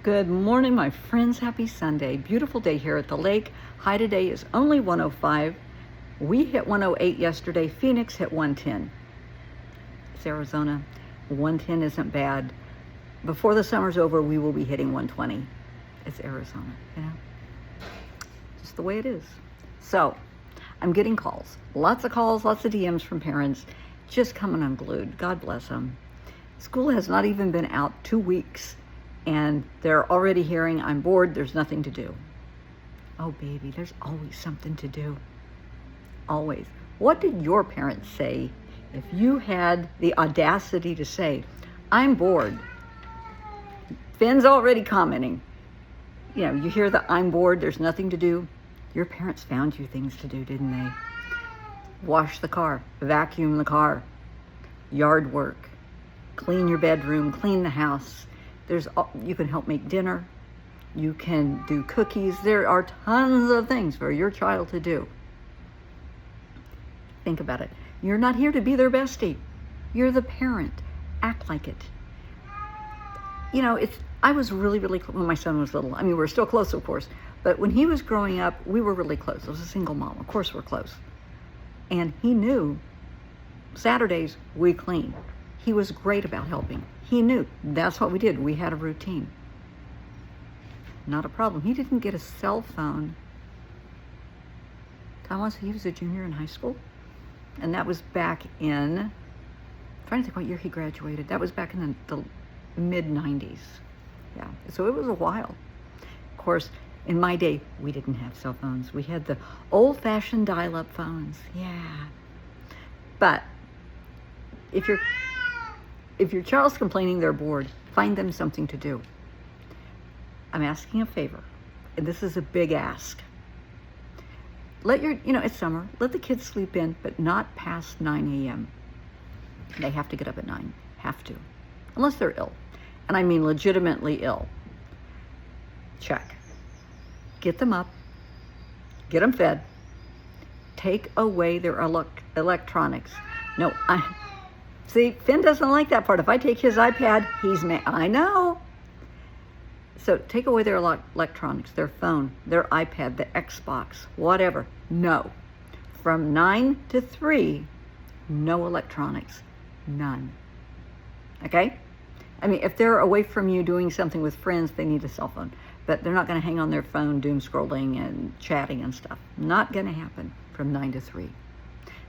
Good morning, my friends. Happy Sunday. Beautiful day here at the lake. High today is only 105. We hit 108 yesterday. Phoenix hit 110. It's Arizona. 110 isn't bad. Before the summer's over, we will be hitting 120. It's Arizona, just the way it is. So I'm getting calls, lots of DMs from parents just coming unglued. God bless them. School has not even been out 2 weeks, and they're already hearing, I'm bored, there's nothing to do. Oh, baby, there's always something to do. Always. What did your parents say if you had the audacity to say, I'm bored? Finn's already commenting. You hear the I'm bored, there's nothing to do. Your parents found you things to do, didn't they? Wash the car, vacuum the car, yard work, clean your bedroom, clean the house. You can help make dinner. You can do cookies. There are tons of things for your child to do. Think about it. You're not here to be their bestie. You're the parent. Act like it. I was really, really close when my son was little. I mean, we're still close, of course. But when he was growing up, we were really close. I was a single mom. Of course we're close. And he knew Saturdays we clean. He was great about helping. He knew that's what we did. We had a routine. Not a problem. He didn't get a cell phone. Thomas, he was a junior in high school. And that was back in, I'm trying to think what year he graduated. That was back in the mid-90s. Yeah, so it was a while. Of course, in my day, we didn't have cell phones. We had the old-fashioned dial-up phones. Yeah. But if your child's complaining they're bored, find them something to do. I'm asking a favor, and this is a big ask. It's summer. Let the kids sleep in, but not past 9 a.m. They have to get up at 9. Have to. Unless they're ill. And I mean legitimately ill. Check. Get them up. Get them fed. Take away their electronics. No, see, Finn doesn't like that part. If I take his iPad, he's mad. I know. So take away their electronics, their phone, their iPad, the Xbox, whatever. No. From 9 to 3, no electronics. None. Okay? I mean, if they're away from you doing something with friends, they need a cell phone. But they're not going to hang on their phone doom scrolling and chatting and stuff. Not going to happen from 9 to 3.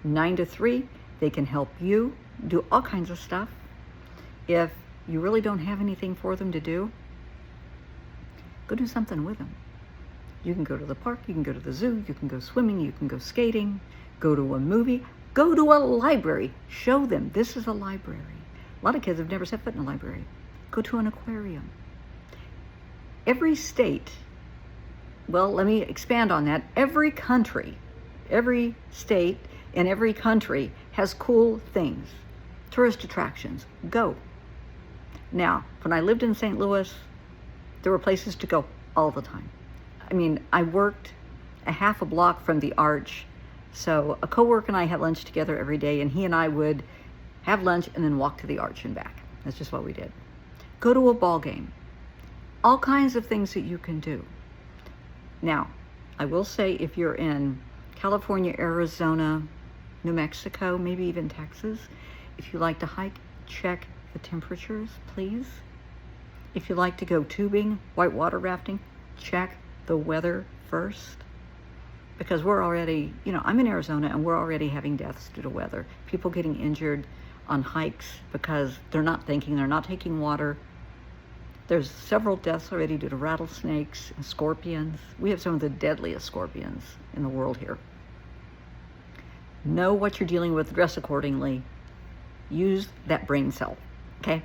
9 to 3, they can help you do all kinds of stuff. If you really don't have anything for them to do, go do something with them. You can go to the park, you can go to the zoo, you can go swimming, you can go skating, go to a movie, go to a library. Show them this is a library. A lot of kids have never set foot in a library. Go to an aquarium. Every state, well, let me expand on that. Every country, every state in every country has cool things, tourist attractions. Go. Now, when I lived in St. Louis, there were places to go all the time. I mean, I worked a half a block from the Arch, so a coworker and I had lunch together every day, and he and I would have lunch and then walk to the Arch and back. That's just what we did. Go to a ball game. All kinds of things that you can do. Now, I will say if you're in California, Arizona, New Mexico, maybe even Texas, if you like to hike, check the temperatures, please. If you like to go tubing, whitewater rafting, check the weather first. Because we're already, I'm in Arizona and we're already having deaths due to weather. People getting injured on hikes because they're not thinking, they're not taking water. There's several deaths already due to rattlesnakes and scorpions. We have some of the deadliest scorpions in the world here. Know what you're dealing with, dress accordingly. Use that brain cell, okay?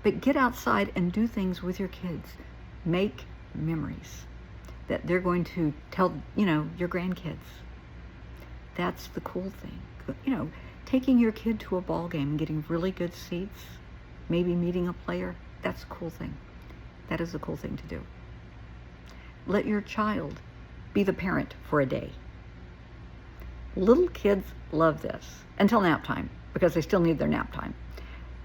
But get outside and do things with your kids. Make memories that they're going to tell, your grandkids. That's the cool thing. Taking your kid to a ball game and getting really good seats, maybe meeting a player, that's a cool thing. That is a cool thing to do. Let your child be the parent for a day. Little kids love this until nap time, because they still need their nap time.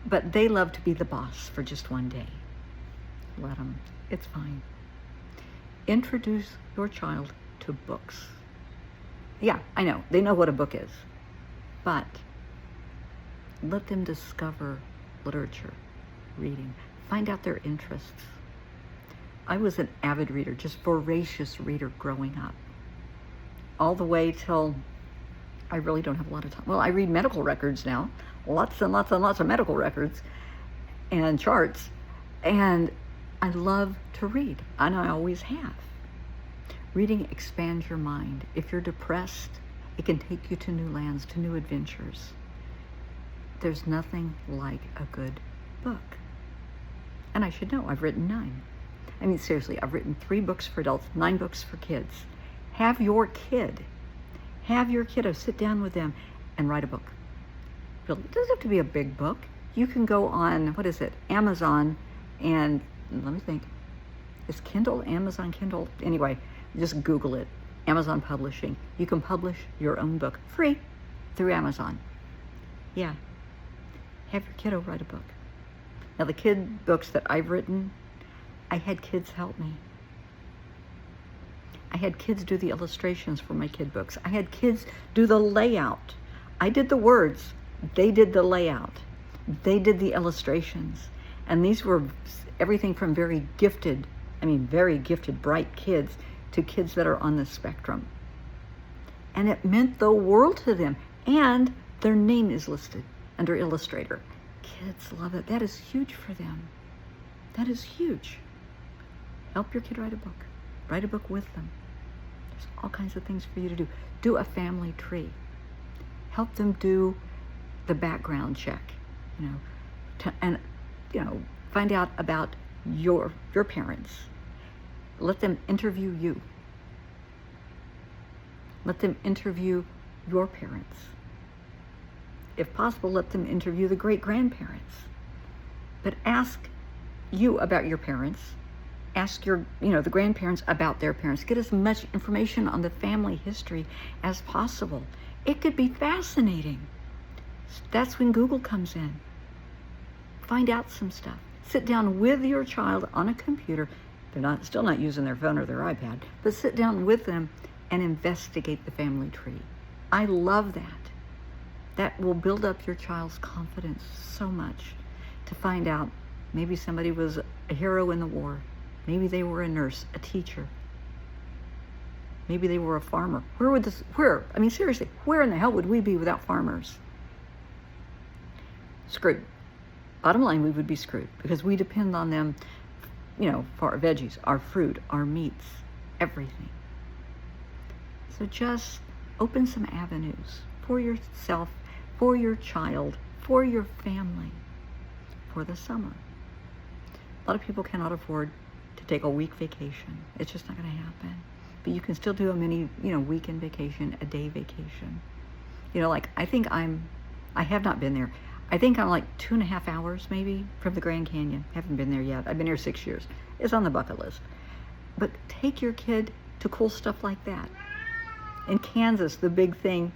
But they love to be the boss for just one day. let them. It's fine. Introduce your child to books. Yeah, I know. They know what a book is. But let them discover literature, reading. Find out their interests. I was an avid reader, just voracious reader growing up. All the way till I really don't have a lot of time. Well, I read medical records now. Lots and lots and lots of medical records and charts. And I love to read, and I always have. Reading expands your mind. If you're depressed, it can take you to new lands, to new adventures. There's nothing like a good book. And I should know, I've written 9. I mean, seriously, I've written 3 books for adults, 9 books for kids. Have your kiddo sit down with them and write a book. Really, it doesn't have to be a big book. You can go on, Amazon, and let me think. Is Kindle, Amazon Kindle? Anyway, just Google it. Amazon Publishing. You can publish your own book free through Amazon. Yeah. Have your kiddo write a book. Now, the kid books that I've written, I had kids help me. I had kids do the illustrations for my kid books. I had kids do the layout. I did the words. They did the layout. They did the illustrations. And these were everything from very gifted, bright kids to kids that are on the spectrum. And it meant the world to them. And their name is listed under illustrator. Kids love it. That is huge for them. That is huge. Help your kid write a book. Write a book with them. There's all kinds of things for you to do. Do a family tree. Help them do the background check, find out about your parents. Let them interview you. Let them interview your parents. If possible, let them interview the great-grandparents. But ask you about your parents. Ask the grandparents about their parents. Get as much information on the family history as possible. It could be fascinating. That's when Google comes in. Find out some stuff. Sit down with your child on a computer. They're still not using their phone or their iPad, but sit down with them and investigate the family tree. I love that. That will build up your child's confidence so much to find out maybe somebody was a hero in the war. Maybe they were a nurse, a teacher. Maybe they were a farmer. Seriously, where in the hell would we be without farmers? Screwed. Bottom line, we would be screwed because we depend on them, for our veggies, our fruit, our meats, everything. So just open some avenues for yourself, for your child, for your family, for the summer. A lot of people cannot afford to take a week vacation. It's just not going to happen. But you can still do a mini, weekend vacation, a day vacation. I have not been there. I think I'm like 2.5 hours maybe from the Grand Canyon. Haven't been there yet. I've been here 6 years. It's on the bucket list. But take your kid to cool stuff like that. In Kansas, the big thing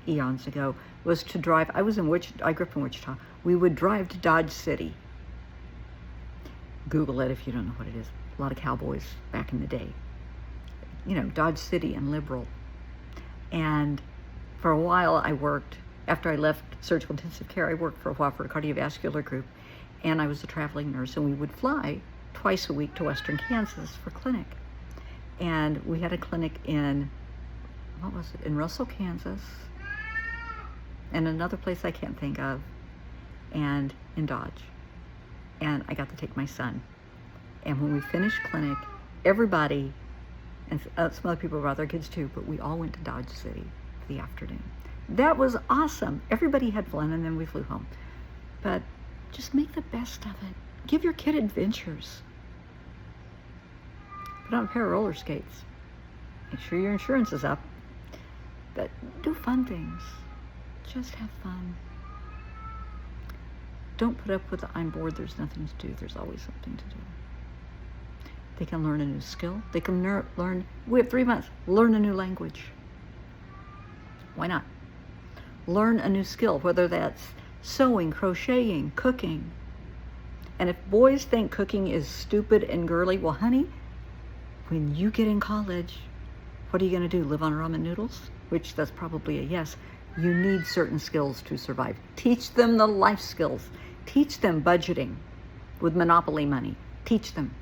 eons ago was to drive. I grew up in Wichita. We would drive to Dodge City. Google it if you don't know what it is. A lot of cowboys back in the day. Dodge City and Liberal. And for a while I worked, after I left surgical intensive care, I worked for a while for a cardiovascular group. And I was a traveling nurse, and we would fly twice a week to Western Kansas for clinic. And we had a clinic in Russell, Kansas, and another place I can't think of, and in Dodge. And I got to take my son. And when we finished clinic, everybody, and some other people brought their kids too, but we all went to Dodge City for the afternoon. That was awesome. Everybody had fun, and then we flew home. But just make the best of it. Give your kid adventures. Put on a pair of roller skates. Make sure your insurance is up. But do fun things. Just have fun. Don't put up with the I'm bored, there's nothing to do. There's always something to do. They can learn a new skill. They can learn, we have 3 months, learn a new language. Why not? Learn a new skill, whether that's sewing, crocheting, cooking. And if boys think cooking is stupid and girly, well, honey, when you get in college, what are you going to do? Live on ramen noodles? Which that's probably a yes. You need certain skills to survive. Teach them the life skills. Teach them budgeting with Monopoly money. Teach them.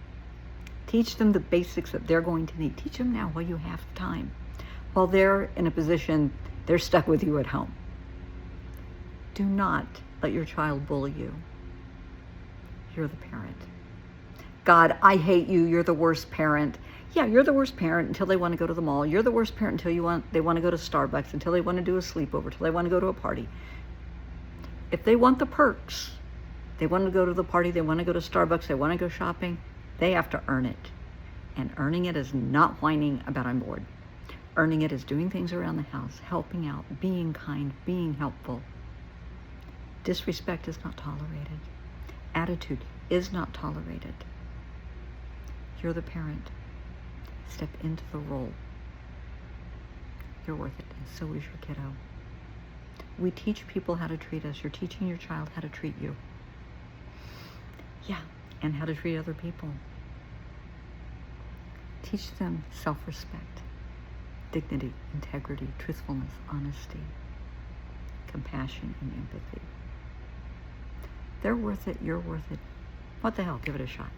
Teach them the basics that they're going to need. Teach them now while you have time. While they're in a position, they're stuck with you at home. Do not let your child bully you. You're the parent. God, I hate you. You're the worst parent. Yeah, you're the worst parent until they want to go to the mall. You're the worst parent until they want to go to Starbucks, until they want to do a sleepover, until they want to go to a party. If they want the perks, they want to go to the party, they want to go to Starbucks, they want to go shopping, they have to earn it. And earning it is not whining about I'm bored. Earning it is doing things around the house, helping out, being kind, being helpful. Disrespect is not tolerated. Attitude is not tolerated. You're the parent. Step into the role. You're worth it, and so is your kiddo. We teach people how to treat us. You're teaching your child how to treat you. Yeah, and how to treat other people. Teach them self-respect, dignity, integrity, truthfulness, honesty, compassion, and empathy. They're worth it. You're worth it. What the hell? Give it a shot.